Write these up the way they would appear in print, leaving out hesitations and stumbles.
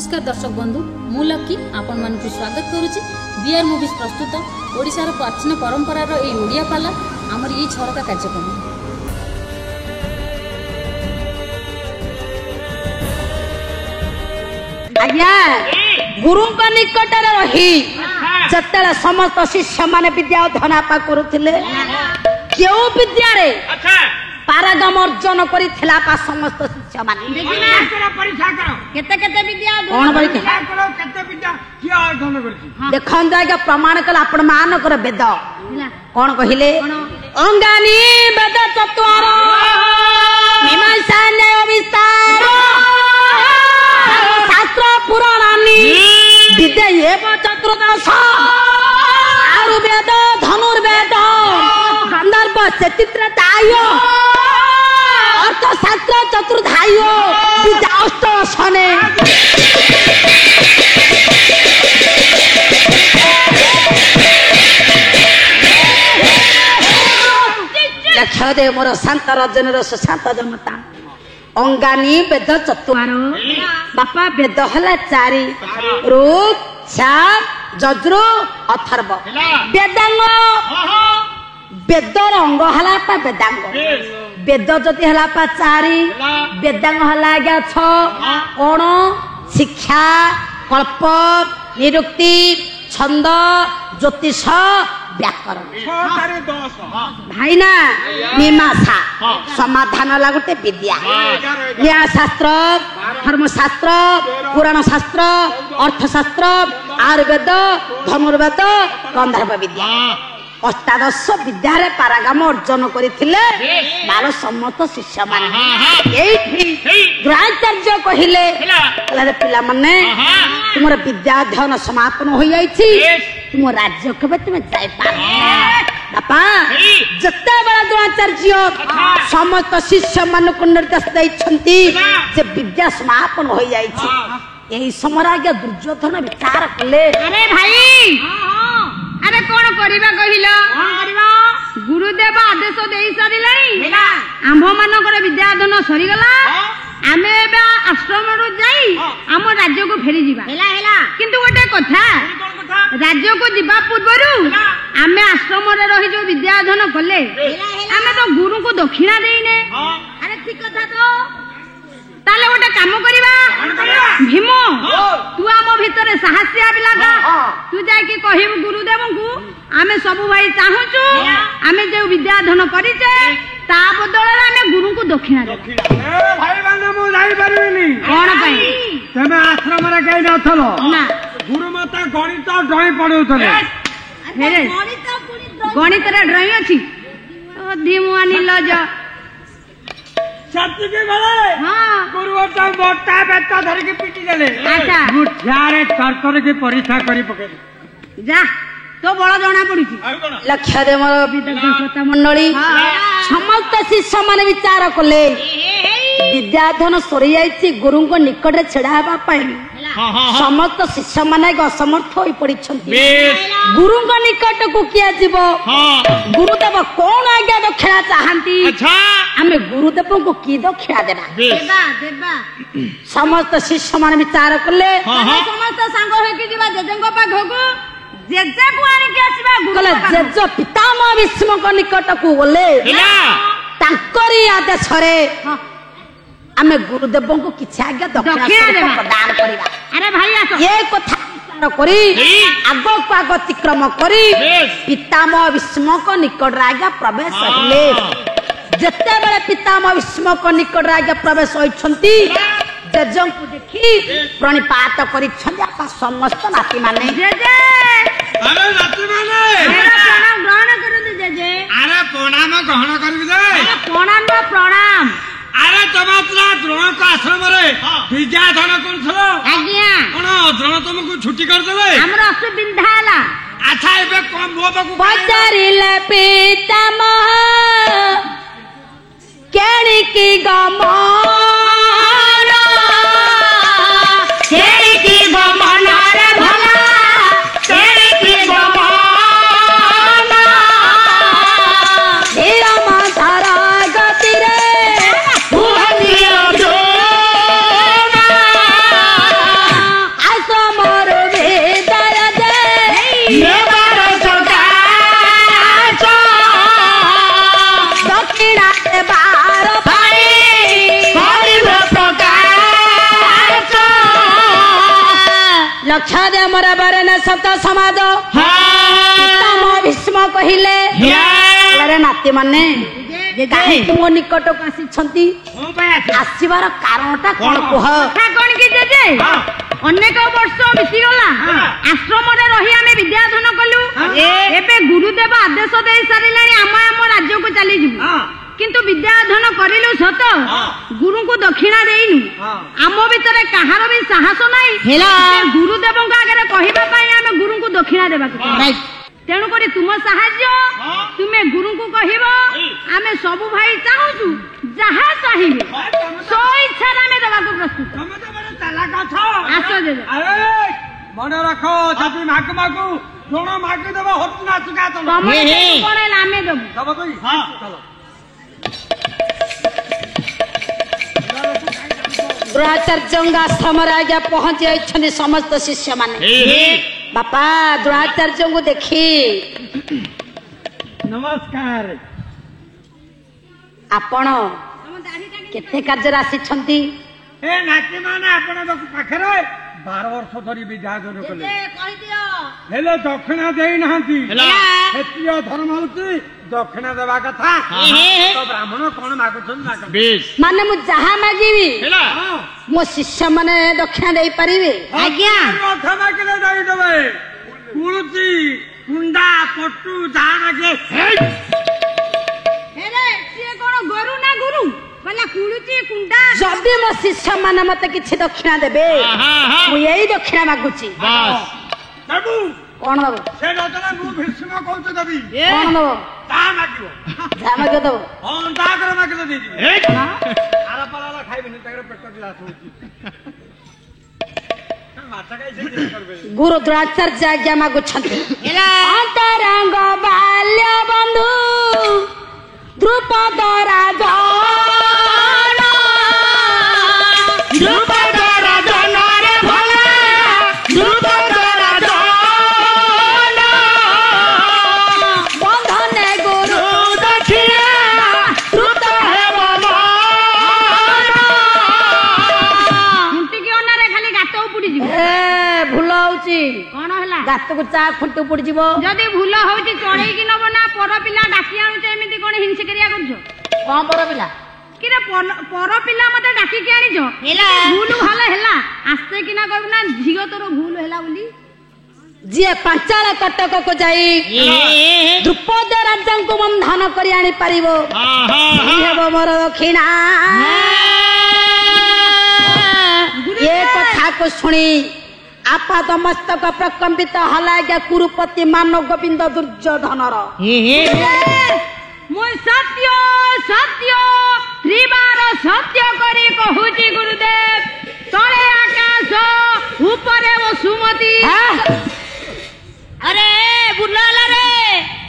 नमस्कार दर्शक बंधु मु लकी आपण मानकु स्वागत करुछि बीआर मूवीज प्रस्तुत ओडिशार प्राचीन परंपरार ए ओडिया पाला हमर ई छरका कार्यक्रम। आज्ञा गुरु निकट रही जतले समस्त शिष्य माने विद्या अध्ययन करुथिले केउ विद्या रे पारगम अर्जन करिथिला पा समस्त शिष्य माने परीक्षा करो केते केते विद्या कोन परीक्षा करो केते विद्या किया अध्ययन करछि देखन जागा प्रमाण कल आपण मान कर वेद कोन कहिले अंगानी वेद चतुर मीमांसा न्याय विस्तार शास्त्र पुराणानि विद्या एव चतुर्दश आरु वेद धनुर्वेद गंधर्व चतुर्धाय अर्थशास्त्र चतुर्धाय विद्या अष्टदशने लक्ष्य दे मोर शांत रजन सुशांत जनता अंगानी वेद चतुर बापा वेद हला चारि ऋक् साम यजुर अथर्व वेदांग वेदर अंग हला पा वेदांग वेद जति हला पा चारि वेदांग हला गया 6 कोण शिक्षा कल्प निरुक्ति छंद ज्योतिष व्याकरण भाई ना मीमांसा समाधान लागुटे विद्या न्याय शास्त्र धर्मशास्त्र पुराण शास्त्र अर्थशास्त्र आयुर्वेद धनुर्वेद गंधर्व विद्या अष्टादश विद्या रे पारगम अर्जन करिथिले मारो समस्त शिष्य माने एठी द्रोणाचार्य कहिले रे पिला माने तुमर विद्या अध्ययन समापन हो जाईछि तुम राज्य केबे तुम जाय पार बापा जत्ता बड़ा द्रोणाचार्य समस्त शिष्य मान को निर्देश दैछंती जे विद्या समापन हो जाईछि एही समराज्ञ दुर्योधन विचार कले अरे भाई अरे कौन करिबा कहिलो गुरुदेव आदेश देई सारिलानी आंभ मानकर विद्या अध्ययन सरी गला आमे एबा आश्रम रु जाई हम राज्य को फेरी जीवा किंतु गोटे कथा राज्य को जीवा पूर्वरु आमे आश्रम रे रही जो विद्या अध्ययन कले आमे तो गुरु को दक्षिणा देइने अरे ठीक कथा तो ताले गोटे काम करिबा भीम तू आम भितरे साहसिया पिलाटा तू जाय कि कहिबु गुरुदेव को आमे सब भाई चाहूचु आमे जे विद्या अध्ययन करिचे ता बदल आमे गुरु को दक्षिणा दे ए भाई माने मु जाई परिबिनी कोन पई तमे आश्रम रे गई नथलो ना गुरु माता गणित ड्राइंग पढौथले हेरे गणित रे ड्राइंग अछि ओ धीमुआ नीलज सत्य के भले हां गुरु ओटा मोटा बेटा धर के पिटी देले अच्छा मुठियारे तरतर के परीक्षा करी पके जा तो बड़ जणा पडुची लक्ष्य रे मोर विद्यार्थी मंडली समस्त शिष्य माने विचार कले विद्या अध्ययन सरी जाईछि गुरु को निकट रे छेड़ा हेबा पई समस्त शिष्य माने असमर्थ होई पड़िछंती गुरु को निकट को किया जीवो गुरुदेव कोन आज्ञा दक्षिणा चाहंती हमें गुरुदेव को की दक्षिणा देना देबा समस्त शिष्य माने विचार कले समस्त सांग होय कि जीवा जेजेंग पाखो को जेजे को आनी के आसीबा कले जेज पितामह भीष्म को निकट को गले तांकरी आदेश रे आमे गुरुदेव को किछि आज्ञा दक्षिणा प्रदान करिबा अरे भाई आसो ये कथा विचार करी आगो को आगो अतिक्रम करी पितामह भीष्म को निकट आज्ञा प्रवेश हेले जते बेले पितामह भीष्म को निकट आज्ञा प्रवेश होइछंती जेजं को देखि प्रणिपात करिछंती आपा समस्त नाती माने जेजे अरे नाती माने मेरा प्रणाम ग्रहण करू दे जेजे अरे प्रणाम ग्रहण करबी दे अरे प्रणाम अरे तमात्रा द्रोण को आश्रम रे विद्या अध्ययन करथलो आज्ञा कोन द्रोण तुमको छुट्टी कर देले हमरा असुविधा हला अच्छा एबे कम मो बाकू पचारिले पितामह केणी की गमन केणी की गमन रे भला केणी की गमन धीर माधारा गति रे भूलियो जो लक्ष्य दे मोर बारे न सप्त समाज पितामह भीष्म कहिले अरे नाती माने काहे मो निकट को आसी आसीबार कारणटा कोन कह कोन कि जे अनेक वर्ष बीती गला आश्रम रे रही आमे विद्याधन कलु एबे गुरुदेव आदेश देई सारिलानी आम राज्य को चली जिवु किंतु विद्याधन करिलु सत गुरु को दक्षिणा देइनु आम भितरे कहार भी साहस नाही हेला गुरुदेव को आगे कहिबा पई आमे गुरु को दक्षिणा देबा राइट तेणु करी तुम साहाय्य तुमे गुरु को कहबो आमे सब भाई चाहूछु जहा चाहिबे सो इच्छा आमे देबा को प्रस्तुत तमे तो बड़े चालाक छ आसो दे अरे मन रखो जदी माग मागू दोनो माग देबो होत ना सुका तो तमे कोन आमे देबो तब कोई हां चलो द्रोणाचार्य आश्रम आज्ञा पहुंची जाइछनि समस्त शिष्य माने बापा द्रोणाचार्य को देखी नमस्कार आपण केते कार्य आसी ए नाती माने आपण पाखरे 12 वर्ष धरी विद्याधन कले हेले दक्षिणा देई नांती क्षेत्रीय धर्म होती दक्षिणा देवा कथा तो ब्राह्मण कोन मागुछन माग बेस माने मु जहा मागीबी मो शिष्य माने दक्षिणा देई परिबे आज्ञा कथा मागले देई देबे कुळती कुंडा पट्टू जाना के हेरे से कोन गुरु ना गुरु बला कुळुची कुंडा जदी मो शिष्य माने मते किछि दक्षिणा देबे मु एई दक्षिणा मागुची बस बाबू कोन बाबू से नतना मु भीष्म कहत दबी कोन बाबू ता मागिबो जा मागे दबो हां ता कर मागले देई दिबे आरा पाला खाइबे न ताकर पेट ग्लास होची माता काई से करबे गुरु द्रोणाचार्य आज्ञा मागुछन्ति अंतरंग बाल्य बंधु द्रुपद राजा गात को चा खुंटू पड़ जीवो जदी भूल होची चढ़ई कि नब ना पर पिला डाकी आनु एमिति कोन हिंसे करिया करछो कोन पर पिला किरे पर पिला मते डाकी के आनी जो हेला भूल हला हेला आस्ते कि ना कहबू ना झियो तोर भूल हेला बोली जे पांचाल कटक को जाई द्रुपद राजा को बंधन करी आनी परिबो हेबो मोर दक्षिणा ये कथा को सुनी आपाद मस्तक प्रकंपित हला गया कुरुपति मानव गोविंद दुर्योधनर मु सत्य सत्य त्रिबार सत्य करी कहूची गुरुदेव तळे आकाश ऊपरे वसुमती अरे बुलाला रे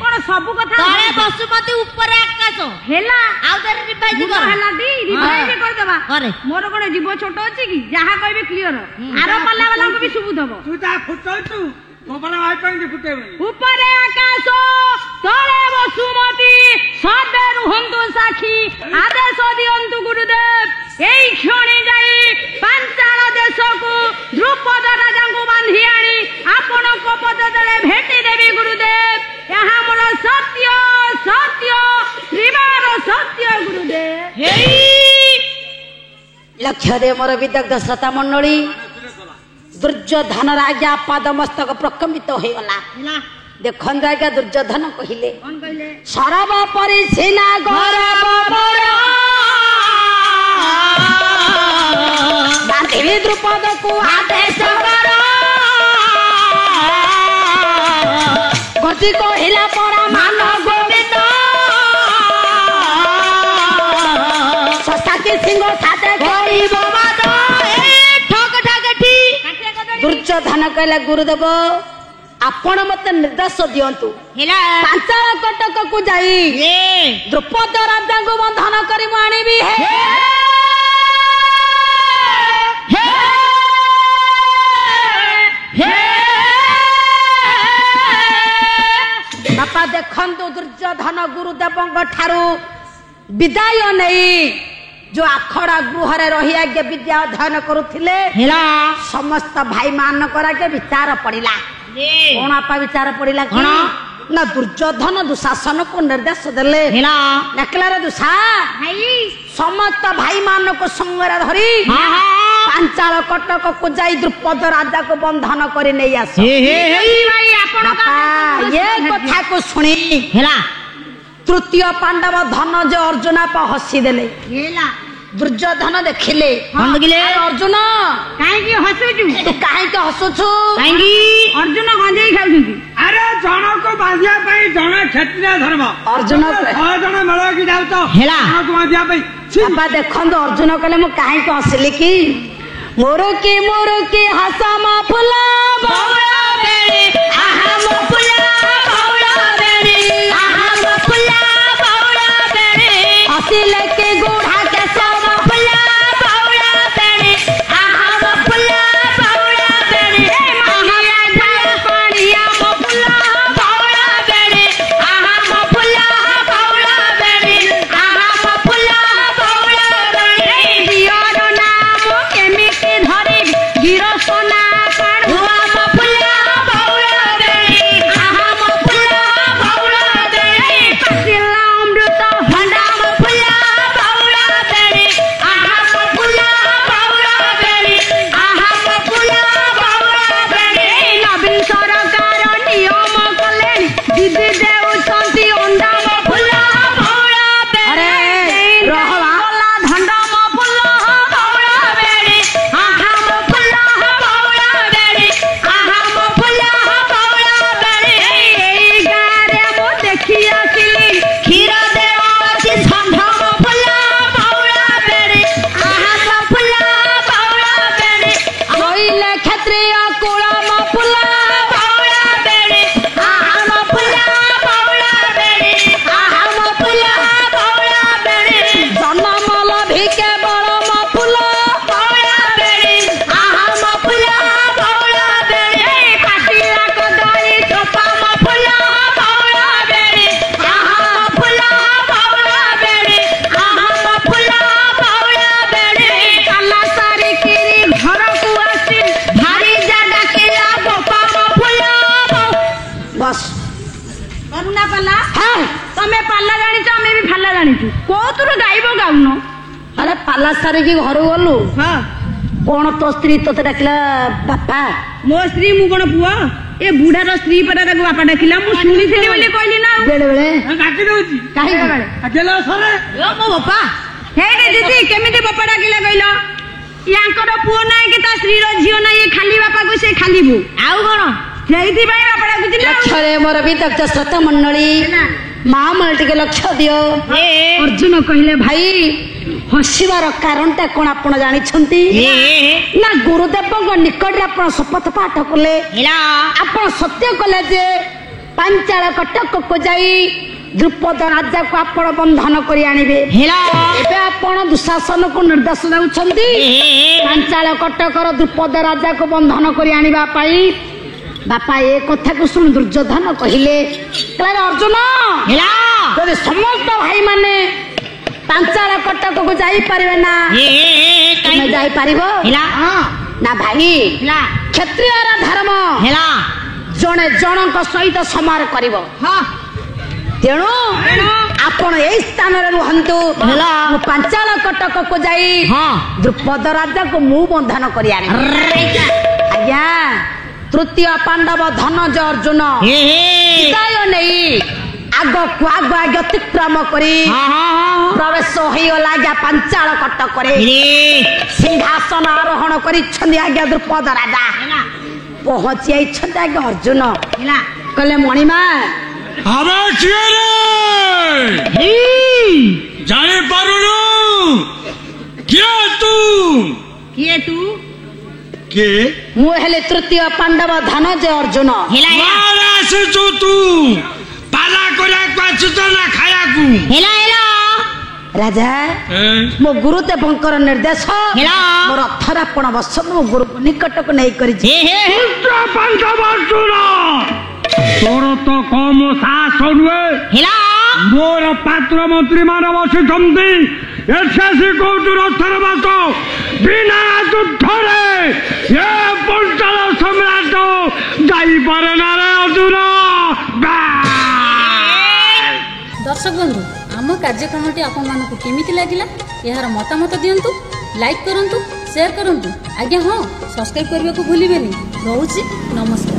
कोन सब कथा तळे वसुमती ऊपरे आकाश हेला आउ तरे रिवाइज कर हेला दी रिवाइज कर देबा अरे मोर कोन जीव छोट अछि की जहा कहबे क्लियर आरो पल्ला वाला को भी सुबु दबो तू ता फुटौचू गोबरा भाई पंग फुटेबनी ऊपरे आकाश तळे वसुमती सबे रुहंतु साखी आदेश दियंतु गुरुदेव एई क्षणी जाई पांचाल देश को द्रुपद राजा को बांधी आनी आपण को पद तळे भेटी देवी गुरुदेव यहा मोर सत्य सत्य त्रिबार सत्य गुरुदेव हेई लक्ष्य दे मोर विदग्ध श्रोता मंडली दुर्योधन राजा पाद मस्तक प्रकंपित हो गला देखन राजा दुर्योधन कहिले सरब परिसीना गौरव मोर बांधिबी द्रुपद को आदेश कर गति कहिला परा मान गोविंद ससाकी सिंह साथे गरीब बाद ठक ठक ठी दुर्योधन कहला गुरुदेव आपण मते निर्देश दियंतु पांचाल कटक को जाई द्रुपद राजा को बंधन करी मु आनिबी बापा देखंतु दुर्योधन गुरुदेव ठारू विदाय नहीं जो आखड़ा गृह रही आगे विद्या अध्ययन करुले समस्त भाई मानकर आगे विचार पड़ा कौन आपा विचार पड़ा कौन ना दुर्योधन दुशासन को निर्देश देले देखला दुशा समस्त भाई मान को संगरे धरी पांचाल कटक को जाई द्रुपद राजा को बंधन कर नहीं आस ये कथा को सुनी तृतीय पांडव धन जो अर्जुन पर हसी देले दुर्योधन देखिले अर्जुन कहीं हसुचु तू कहीं हसुछु अर्जुन गंजेई खाउछंती अरे जन को बांधिया जन क्षत्रिय धर्म अर्जुन जन मेल की जाऊ तो जन को बांधिया बाबा देखो अर्जुन कहले मु कहीं हसिली कि मोर की हसम फुला बौला बेरे आहा मो फुला बौला बेरे आहा मो फुला बौला बेरे हसिले के गोढ़ा के सब फुला बौला बेरे आहा मो फुला बौला बेरे महाया धार पानिया मो फुला बौला बेरे आहा मो फुला बौला बेरे आहा मो फुला बौला बेरे दियर नाम केमिति धरि गिरसना हुआ मो फुला बौला बेरे आहा मो फुला बौला बेरे पासिला अमृत भंडा मो फुला बौला बेरे आहा मो फुला बौला बेरे आहा मो फुला बौला बेरे नवीन सरकार नियम कले दीदी देउछंती अंडा मो फुला बौला बेरे रहला धंडा मो फुल्ला बौला बेरे आहा मो फुला बौला बेरे आहा मो फुला बौला बेरे एई गारे मो देखि आसिली क्षीर देवती षंढ मो फुला बौला बेरे आहा मो फुला बौला बेरे होइले क्षत्रिय कुल मो फुला बौला बेरे आहा मो फुला बौला बेरे आहा मो फुला बौला बेरे जन्मल भिके बड़ मो फुला बौला बेरे आहा मो फुला बौला बेरे पाटिला कदली चोपा मो फुला बौला बेरे आहा मो फुला बौला बेरे आहा मो फुला बौला बेरे काला सारी किरी घर को आसी भारी जागा के गोपा मो फुला बस करुणा पाला हाँ तमे पाला जानिछ हमें भी फाला जानिछु कोतुर गाइबो गाउनो अरे पाला सारे की घर गलु हां कौन तो स्त्री तोते डाकिला बापा मो स्त्री मु कोन पुआ ए बुढ़ार स्त्री परा ताको बापा डाकिला मु सुनिथिली बोली कहली ना बेले बेले डाकी दउची काहे गेला सरे ओ मो बापा हे रे दीदी केमिति बापा डाकिला कहलो याकर पुओ नाही कि ता स्त्री रो झियो नाही खाली बापा को से खाली बु आउ कोन ସେଇଥି ପାଇଁ ବାପା ଡାକୁଥିଲେ ଲକ୍ଷ୍ୟରେ ମୋର ବିଦଗ୍ଧ ଶ୍ରୋତା ମଣ୍ଡଳୀ ମା ମଲ ଟିକେ ଲକ୍ଷ୍ୟ ଦିଅ ଅର୍ଜୁନ କହିଲେ ଭାଇ ହସିବାର କାରଣଟା କଣ ଆପଣ ଜାଣିଛନ୍ତି ନା ଗୁରୁଦେବଙ୍କ ନିକଟରେ ଆପଣ ଶପଥ ପାଠ କଲେ ଆପଣ ସତ୍ୟ କଲେ ଯେ ପାଞ୍ଚାଳ କଟକକୁ ଯାଇ ଦ୍ରୁପଦ ରାଜାକୁ ଆପଣ ବନ୍ଧନ କରି ଆଣିବେ ଏବେ ଆପଣ ଦୁଶାସନକୁ ନିର୍ଦ୍ଦେଶ ଦେଉଛନ୍ତି ପାଞ୍ଚାଳ କଟକର ଦ୍ରୁପଦ ରାଜାକୁ ବନ୍ଧନ କରି ଆଣିବା ପାଇଁ बापा ए कथा को सुन दुर्योधन कहले अर्जुन यदि समस्त भाई माने पांचाल कटक को जाई परिबे ना तुम जाई परिबो ना भाई क्षत्रिय धर्म जने जनक सहित समार करिवो तेणु आपण ए स्थान रे रहंतु पांचाल कटक को जाई द्रुपद राजा को मु बंधन करी आनी आज्ञा तृतीय पांडव धनज अर्जुन विदाय नहीं आग को आग आगे अतिक्रम करी प्रवेश होगा पांचाल कटक सिंहासन आरोहण कर आज्ञा द्रुपद राजा पहुंची आज्ञा अर्जुन कहले मणिमा जाने पारुनु किए तू के मु हेले तृतीय पांडव धनज अर्जुन आसुचु तू पाला करा पाछुत ना खाया को राजा मो गुरुदेवंकर निर्देश मोर अथरापण बस मो गुरु निकट को नहीं करी पांडव अर्जुन तोर तो कम साहस नुहे मोर पात्र मंत्री मान बसुंती ଏଠାସି କୋଉଠୁ ରଥର ବାଟ ବିନା ଯୁଦ୍ଧରେ ଏ ପଞ୍ଚାଳ ସମ୍ରାଟ ଯାଇପାରେ ନା ରେ ଅର୍ଜୁନ। ଦର୍ଶକ ବନ୍ଧୁ ଆମ କାର୍ଯ୍ୟକ୍ରମଟି ଆପଣମାନଙ୍କୁ କେମିତି ଲାଗିଲା ଏହାର ମତାମତ ଦିଅନ୍ତୁ, ଲାଇକ୍ କରନ୍ତୁ, ସେୟାର କରନ୍ତୁ। ଆଜ୍ଞା ହଁ, ସବସ୍କ୍ରାଇବ୍ କରିବାକୁ ଭୁଲିବେନି। ରହୁଛି, ନମସ୍କାର।